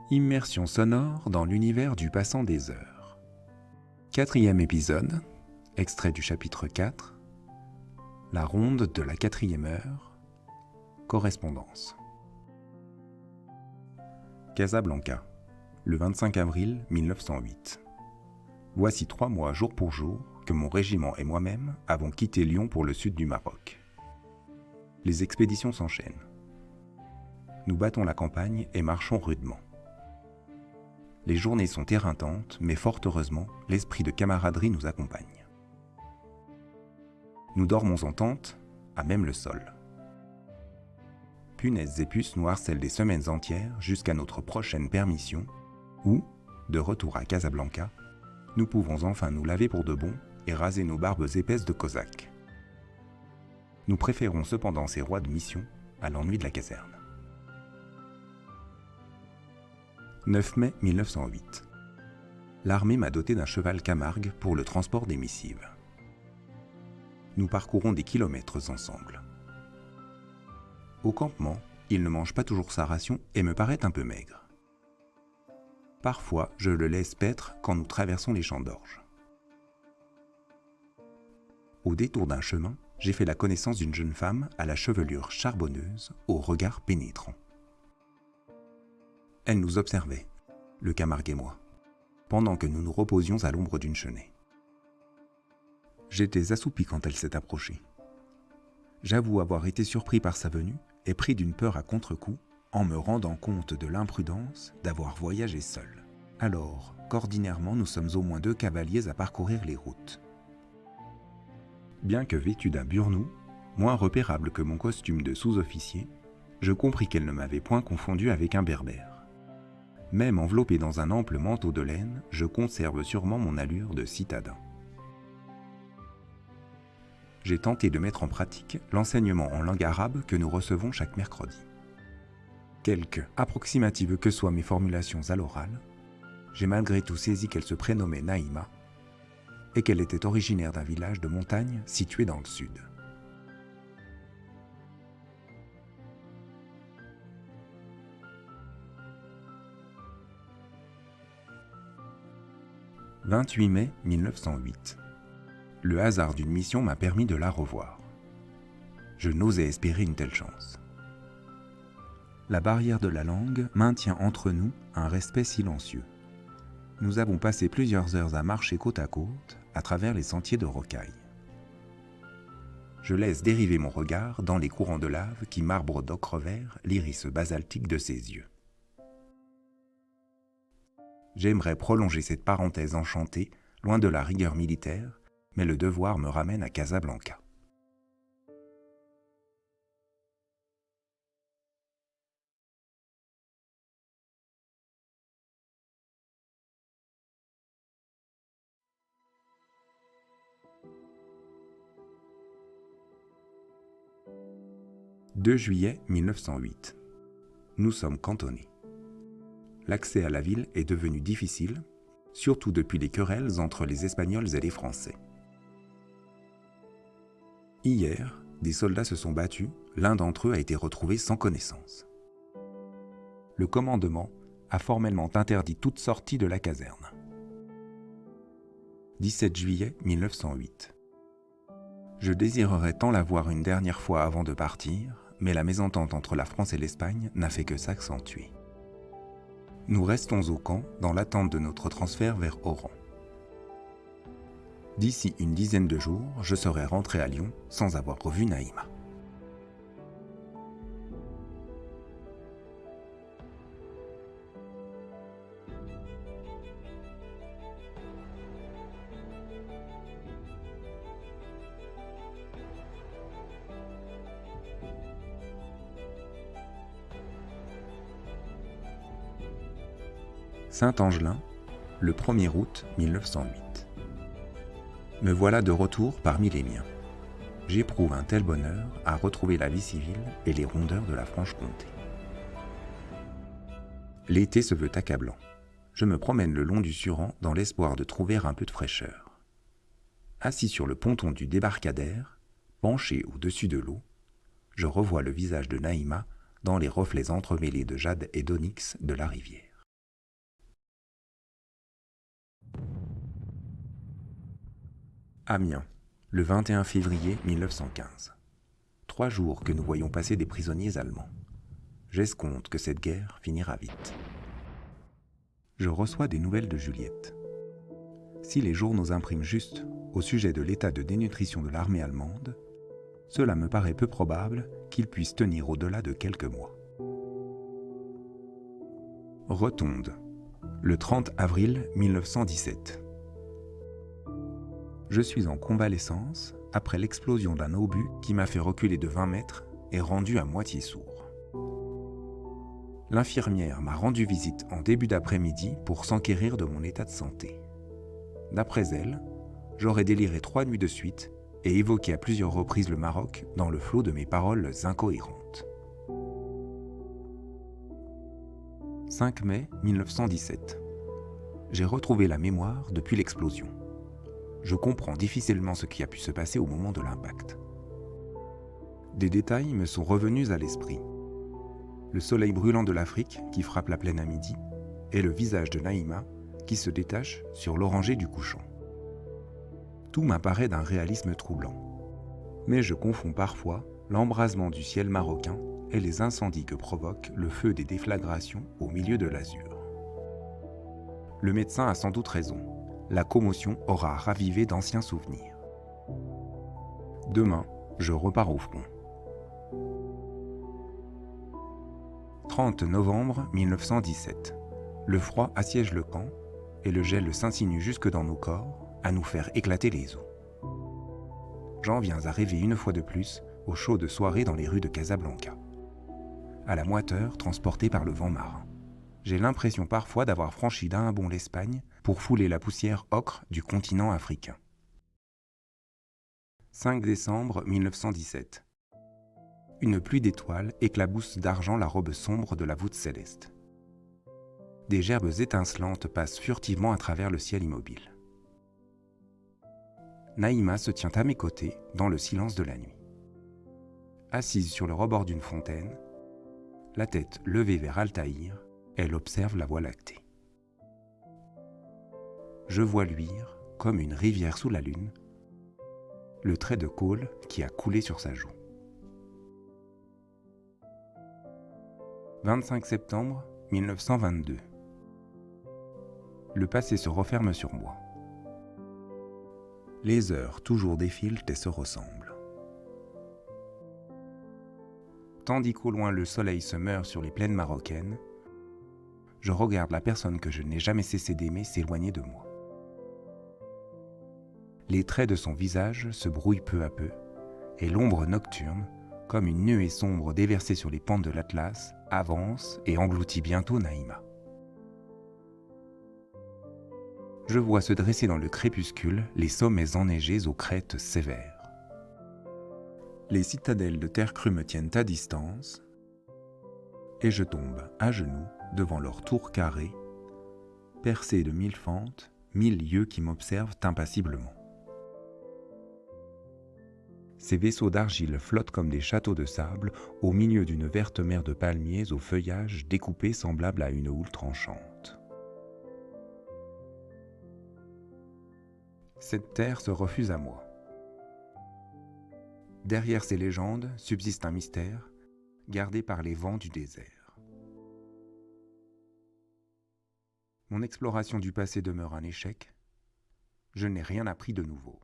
Immersion sonore dans l'univers du passant des heures. 4e épisode, extrait du chapitre 4, La ronde de la 4e heure, correspondance. Casablanca, le 25 avril 1908. Voici 3 mois jour pour jour que mon régiment et moi-même avons quitté Lyon pour le sud du Maroc. Les expéditions s'enchaînent. Nous battons la campagne et marchons rudement. Les journées sont éreintantes, mais fort heureusement, l'esprit de camaraderie nous accompagne. Nous dormons en tente, à même le sol. Punaises et puces nous harcèlent des semaines entières jusqu'à notre prochaine permission, où, de retour à Casablanca, nous pouvons enfin nous laver pour de bon et raser nos barbes épaisses de cosaques. Nous préférons cependant ces rois de mission à l'ennui de la caserne. 9 mai 1908. L'armée m'a doté d'un cheval Camargue pour le transport des missives. Nous parcourons des kilomètres ensemble. Au campement, il ne mange pas toujours sa ration et me paraît un peu maigre. Parfois, je le laisse paître quand nous traversons les champs d'orge. Au détour d'un chemin, j'ai fait la connaissance d'une jeune femme à la chevelure charbonneuse, au regard pénétrant. Elle nous observait, le Camargue et moi, pendant que nous nous reposions à l'ombre d'une chenée. J'étais assoupi quand elle s'est approchée. J'avoue avoir été surpris par sa venue et pris d'une peur à contre-coup en me rendant compte de l'imprudence d'avoir voyagé seul, alors qu'ordinairement nous sommes au moins 2 cavaliers à parcourir les routes. Bien que vêtu d'un burnous, moins repérable que mon costume de sous-officier, je compris qu'elle ne m'avait point confondu avec un berbère. Même enveloppé dans un ample manteau de laine, je conserve sûrement mon allure de citadin. J'ai tenté de mettre en pratique l'enseignement en langue arabe que nous recevons chaque mercredi. Quelque approximatives que soient mes formulations à l'oral, j'ai malgré tout saisi qu'elle se prénommait Naïma et qu'elle était originaire d'un village de montagne situé dans le sud. « 28 mai 1908. Le hasard d'une mission m'a permis de la revoir. Je n'osais espérer une telle chance. La barrière de la langue maintient entre nous un respect silencieux. Nous avons passé plusieurs heures à marcher côte à côte à travers les sentiers de rocailles. Je laisse dériver mon regard dans les courants de lave qui marbrent d'ocre vert l'iris basaltique de ses yeux. J'aimerais prolonger cette parenthèse enchantée, loin de la rigueur militaire, mais le devoir me ramène à Casablanca. « 2 juillet 1908. Nous sommes cantonnés. L'accès à la ville est devenu difficile, surtout depuis les querelles entre les Espagnols et les Français. Hier, des soldats se sont battus, l'un d'entre eux a été retrouvé sans connaissance. Le commandement a formellement interdit toute sortie de la caserne. 17 juillet 1908. Je désirerais tant la voir une dernière fois avant de partir, mais la mésentente entre la France et l'Espagne n'a fait que s'accentuer. Nous restons au camp dans l'attente de notre transfert vers Oran. D'ici une dizaine de jours, je serai rentré à Lyon sans avoir revu Naïma. Saint-Angelin, le 1er août 1908. Me voilà de retour parmi les miens. J'éprouve un tel bonheur à retrouver la vie civile et les rondeurs de la Franche-Comté. L'été se veut accablant. Je me promène le long du Suran dans l'espoir de trouver un peu de fraîcheur. Assis sur le ponton du débarcadère, penché au-dessus de l'eau, je revois le visage de Naïma dans les reflets entremêlés de jade et d'onyx de la rivière. Amiens, le 21 février 1915. 3 jours que nous voyons passer des prisonniers allemands. J'escompte que cette guerre finira vite. Je reçois des nouvelles de Juliette. Si les journaux impriment juste au sujet de l'état de dénutrition de l'armée allemande, cela me paraît peu probable qu'il puisse tenir au-delà de quelques mois. Rotonde, le 30 avril 1917. Je suis en convalescence après l'explosion d'un obus qui m'a fait reculer de 20 mètres et rendu à moitié sourd. L'infirmière m'a rendu visite en début d'après-midi pour s'enquérir de mon état de santé. D'après elle, j'aurais déliré 3 nuits de suite et évoqué à plusieurs reprises le Maroc dans le flot de mes paroles incohérentes. 5 mai 1917. J'ai retrouvé la mémoire depuis l'explosion. Je comprends difficilement ce qui a pu se passer au moment de l'impact. Des détails me sont revenus à l'esprit. Le soleil brûlant de l'Afrique qui frappe la plaine à midi et le visage de Naïma qui se détache sur l'oranger du couchant. Tout m'apparaît d'un réalisme troublant. Mais je confonds parfois l'embrasement du ciel marocain et les incendies que provoque le feu des déflagrations au milieu de l'azur. Le médecin a sans doute raison. La commotion aura ravivé d'anciens souvenirs. Demain, je repars au front. 30 novembre 1917. Le froid assiège le camp et le gel s'insinue jusque dans nos corps à nous faire éclater les os. J'en viens à rêver une fois de plus aux chaudes soirées dans les rues de Casablanca, à la moiteur transportée par le vent marin. J'ai l'impression parfois d'avoir franchi d'un bond l'Espagne pour fouler la poussière ocre du continent africain. 5 décembre 1917. Une pluie d'étoiles éclabousse d'argent la robe sombre de la voûte céleste. Des gerbes étincelantes passent furtivement à travers le ciel immobile. Naïma se tient à mes côtés dans le silence de la nuit. Assise sur le rebord d'une fontaine, la tête levée vers Altaïr, elle observe la Voie lactée. Je vois luire, comme une rivière sous la lune, le trait de Cole qui a coulé sur sa joue. 25 septembre 1922. Le passé se referme sur moi. Les heures toujours défilent et se ressemblent. Tandis qu'au loin le soleil se meurt sur les plaines marocaines, je regarde la personne que je n'ai jamais cessé d'aimer s'éloigner de moi. Les traits de son visage se brouillent peu à peu, et l'ombre nocturne, comme une nuée sombre déversée sur les pentes de l'Atlas, avance et engloutit bientôt Naïma. Je vois se dresser dans le crépuscule les sommets enneigés aux crêtes sévères. Les citadelles de terre crue me tiennent à distance, et je tombe à genoux devant leurs tours carrées, percées de 1000 fentes, 1000 yeux qui m'observent impassiblement. Ces vaisseaux d'argile flottent comme des châteaux de sable au milieu d'une verte mer de palmiers au feuillage découpé semblable à une houle tranchante. Cette terre se refuse à moi. Derrière ces légendes subsiste un mystère, gardé par les vents du désert. Mon exploration du passé demeure un échec. Je n'ai rien appris de nouveau.